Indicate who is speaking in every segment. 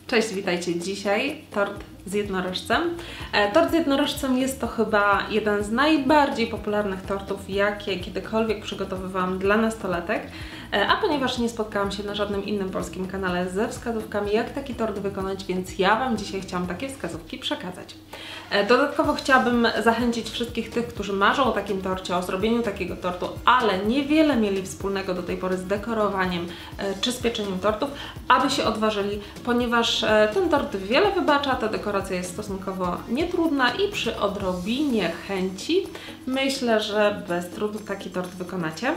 Speaker 1: Cześć, witajcie. Dzisiaj tort z jednorożcem. Tort z jednorożcem jest to chyba jeden z najbardziej popularnych tortów, jakie kiedykolwiek przygotowywałam dla nastolatek, a ponieważ nie spotkałam się na żadnym innym polskim kanale ze wskazówkami, jak taki tort wykonać, więc ja Wam dzisiaj chciałam takie wskazówki przekazać. Dodatkowo chciałabym zachęcić wszystkich tych, którzy marzą o takim torcie, o zrobieniu takiego tortu, ale niewiele mieli wspólnego do tej pory z dekorowaniem czy z pieczeniem tortów, aby się odważyli, ponieważ ten tort wiele wybacza, ta dekoracja jest stosunkowo nietrudna i przy odrobinie chęci myślę, że bez trudu taki tort wykonacie.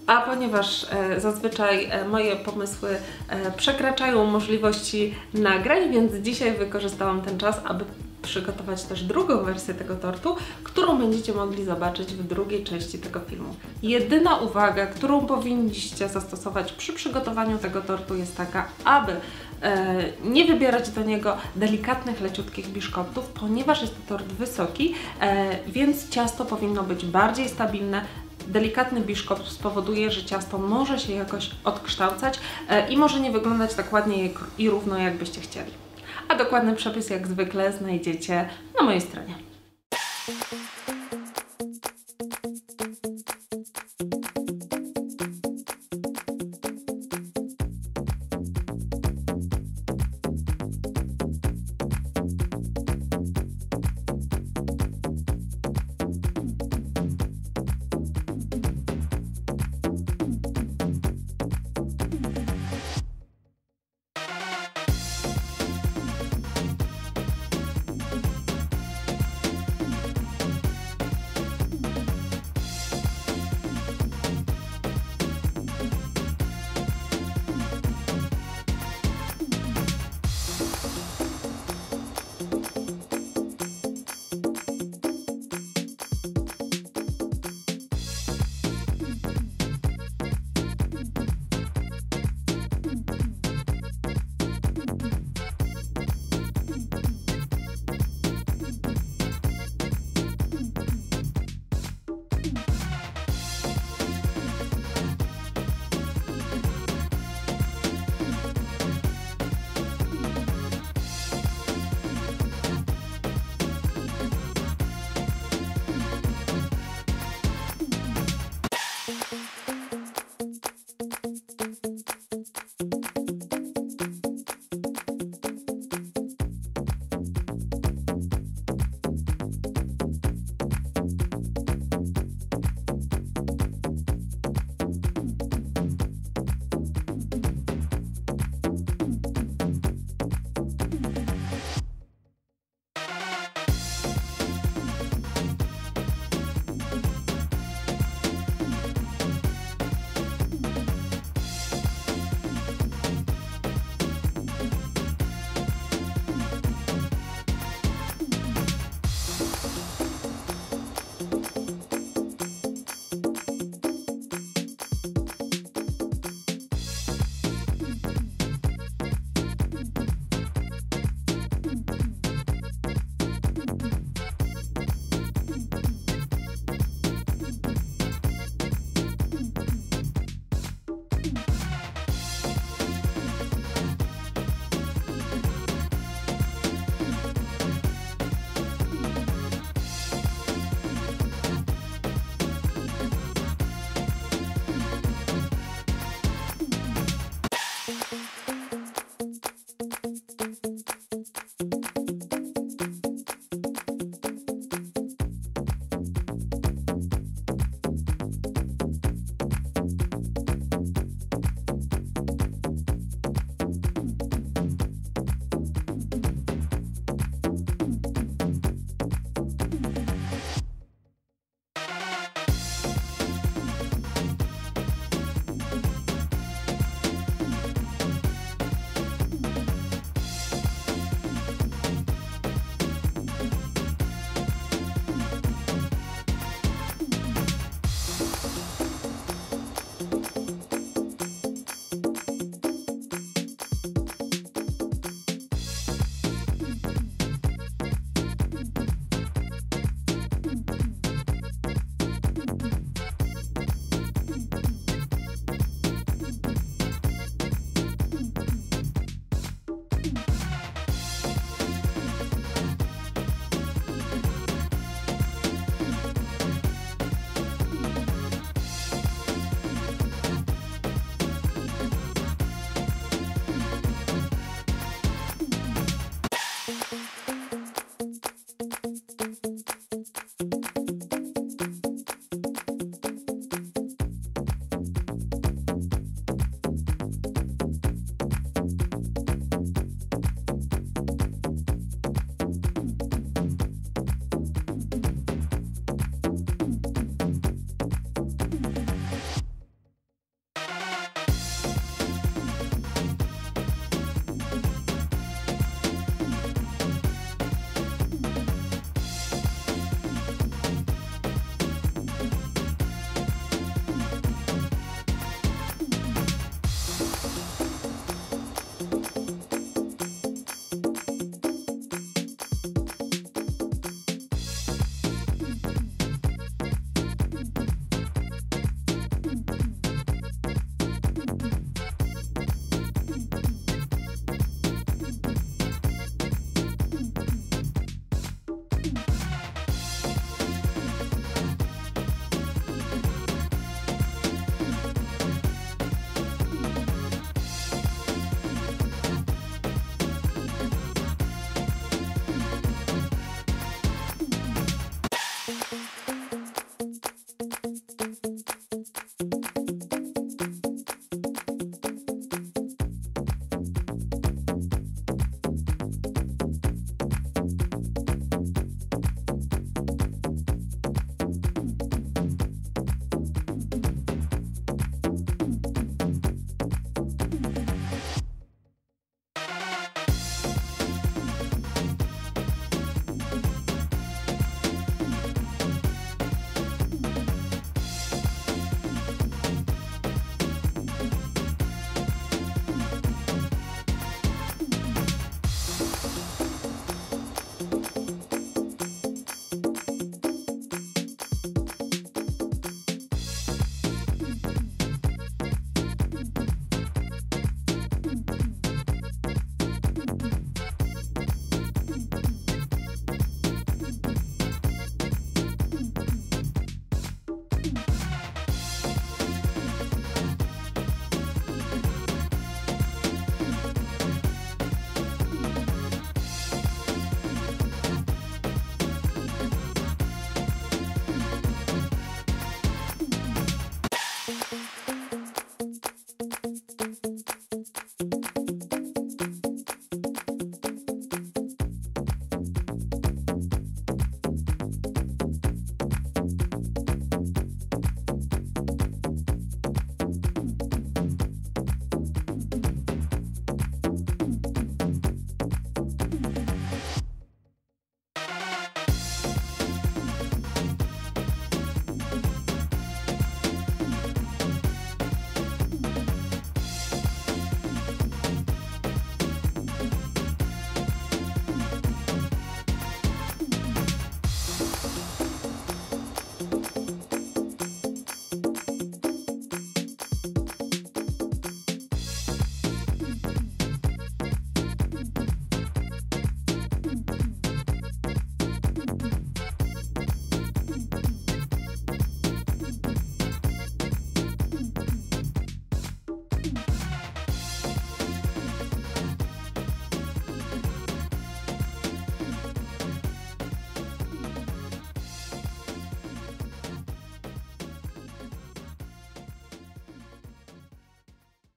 Speaker 1: A ponieważ zazwyczaj moje pomysły przekraczają możliwości nagrań, więc dzisiaj wykorzystałam ten czas, aby przygotować też drugą wersję tego tortu, którą będziecie mogli zobaczyć w drugiej części tego filmu. Jedyna uwaga, którą powinniście zastosować przy przygotowaniu tego tortu, jest taka, aby nie wybierać do niego delikatnych, leciutkich biszkoptów, ponieważ jest to tort wysoki, więc ciasto powinno być bardziej stabilne. Delikatny biszkopt spowoduje, że ciasto może się jakoś odkształcać i może nie wyglądać tak ładnie i równo, jakbyście chcieli. A dokładny przepis jak zwykle znajdziecie na mojej stronie.